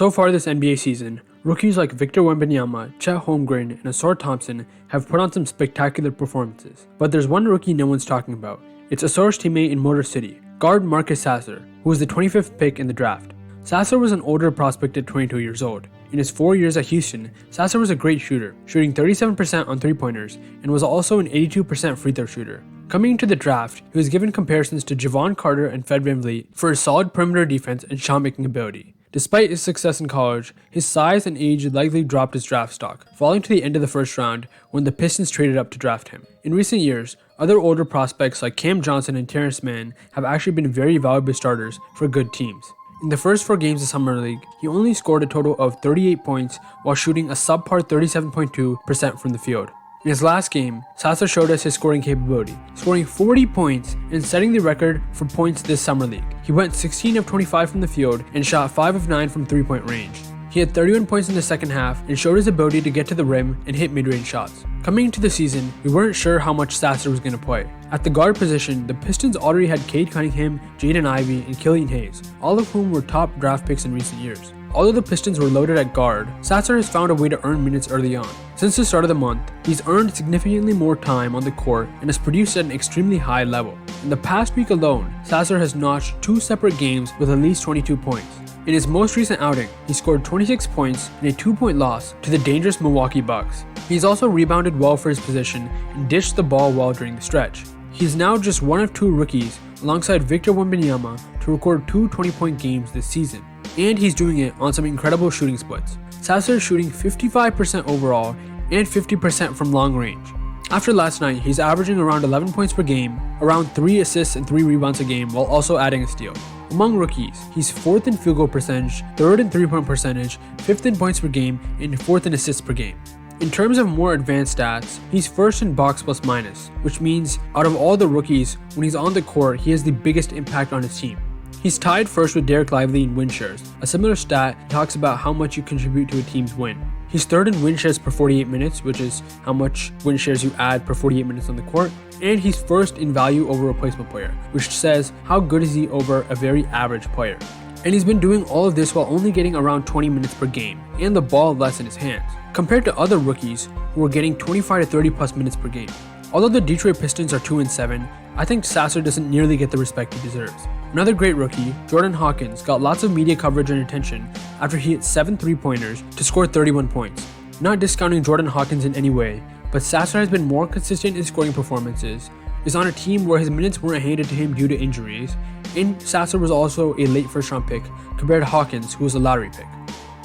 So far this NBA season, rookies like Victor Wembanyama, Chet Holmgren, and Ausar Thompson have put on some spectacular performances. But there's one rookie no one's talking about. It's Ausar's teammate in Motor City, guard Marcus Sasser, who was the 25th pick in the draft. Sasser was an older prospect at 22 years old. In his 4 years at Houston, Sasser was a great shooter, shooting 37% on three-pointers, and was also an 82% free throw shooter. Coming into the draft, he was given comparisons to Javon Carter and Fred VanVleet for his solid perimeter defense and shot-making ability. Despite his success in college, his size and age likely dropped his draft stock, falling to the end of the first round when the Pistons traded up to draft him. In recent years, other older prospects like Cam Johnson and Terrence Mann have actually been very valuable starters for good teams. In the first 4 games of Summer League, he only scored a total of 38 points while shooting a subpar 37.2% from the field. In his last game, Sasser showed us his scoring capability, scoring 40 points and setting the record for points this Summer League. He went 16 of 25 from the field and shot 5 of 9 from three-point range. He had 31 points in the second half and showed his ability to get to the rim and hit mid-range shots. Coming into the season, we weren't sure how much Sasser was going to play. At the guard position, the Pistons already had Cade Cunningham, Jaden Ivey, and Killian Hayes, all of whom were top draft picks in recent years. Although the Pistons were loaded at guard, Sasser has found a way to earn minutes early on. Since the start of the month, he's earned significantly more time on the court and has produced at an extremely high level. In the past week alone, Sasser has notched 2 separate games with at least 22 points. In his most recent outing, he scored 26 points in a 2-point loss to the dangerous Milwaukee Bucks. He's also rebounded well for his position and dished the ball well during the stretch. He's now just one of 2 rookies, alongside Victor Wembanyama, to record 2 20-point games this season. And he's doing it on some incredible shooting splits. Sasser is shooting 55% overall and 50% from long range. After last night, he's averaging around 11 points per game, around 3 assists and 3 rebounds a game, while also adding a steal. Among rookies, he's 4th in field goal percentage, 3rd in three-point percentage, 5th in points per game, and 4th in assists per game. In terms of more advanced stats, he's 1st in box plus minus, which means out of all the rookies, when he's on the court, he has the biggest impact on his team. He's tied first with Derek Lively in win shares. A similar stat talks about how much you contribute to a team's win. He's 3rd in win shares per 48 minutes, which is how much win shares you add per 48 minutes on the court. And he's 1st in value over replacement player, which says how good is he over a very average player. And he's been doing all of this while only getting around 20 minutes per game, and the ball less in his hands, compared to other rookies who are getting 25 to 30 plus minutes per game. Although the Detroit Pistons are 2-7, I think Sasser doesn't nearly get the respect he deserves. Another great rookie, Jordan Hawkins, got lots of media coverage and attention after he hit 7 3-pointers to score 31 points. Not discounting Jordan Hawkins in any way, but Sasser has been more consistent in scoring performances, is on a team where his minutes weren't handed to him due to injuries, and Sasser was also a late first-round pick compared to Hawkins, who was a lottery pick.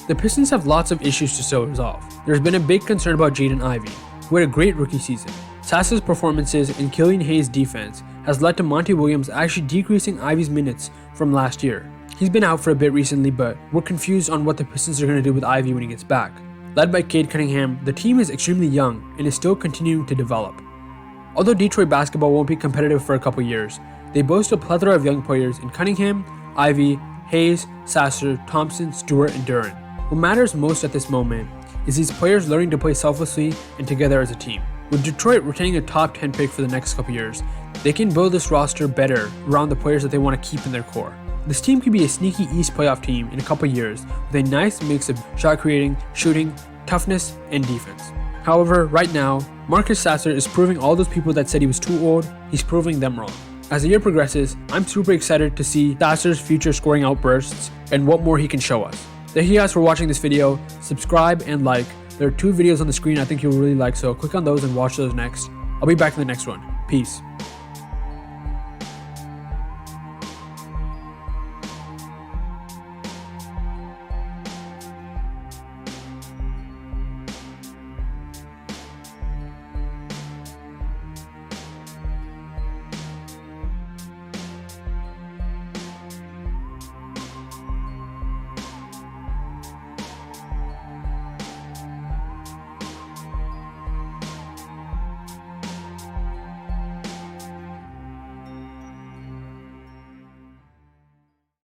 The Pistons have lots of issues to still resolve. There's been a big concern about Jaden Ivey, who had a great rookie season. Sasser's performances and Killian Hayes' defense has led to Monty Williams actually decreasing Ivey's minutes from last year. He's been out for a bit recently, but we're confused on what the Pistons are going to do with Ivey when he gets back. Led by Cade Cunningham, the team is extremely young and is still continuing to develop. Although Detroit basketball won't be competitive for a couple years, they boast a plethora of young players in Cunningham, Ivey, Hayes, Sasser, Thompson, Stewart, and Duran. What matters most at this moment is these players learning to play selflessly and together as a team. With Detroit retaining a top 10 pick for the next couple years, they can build this roster better around the players that they want to keep in their core. This team could be a sneaky East playoff team in a couple years with a nice mix of shot creating, shooting, toughness, and defense. However, right now, Marcus Sasser is proving all those people that said he was too old, he's proving them wrong. As the year progresses, I'm super excited to see Sasser's future scoring outbursts and what more he can show us. Thank you guys for watching this video. Subscribe and like. There are 2 videos on the screen I think you'll really like, so click on those and watch those next. I'll be back in the next one. Peace.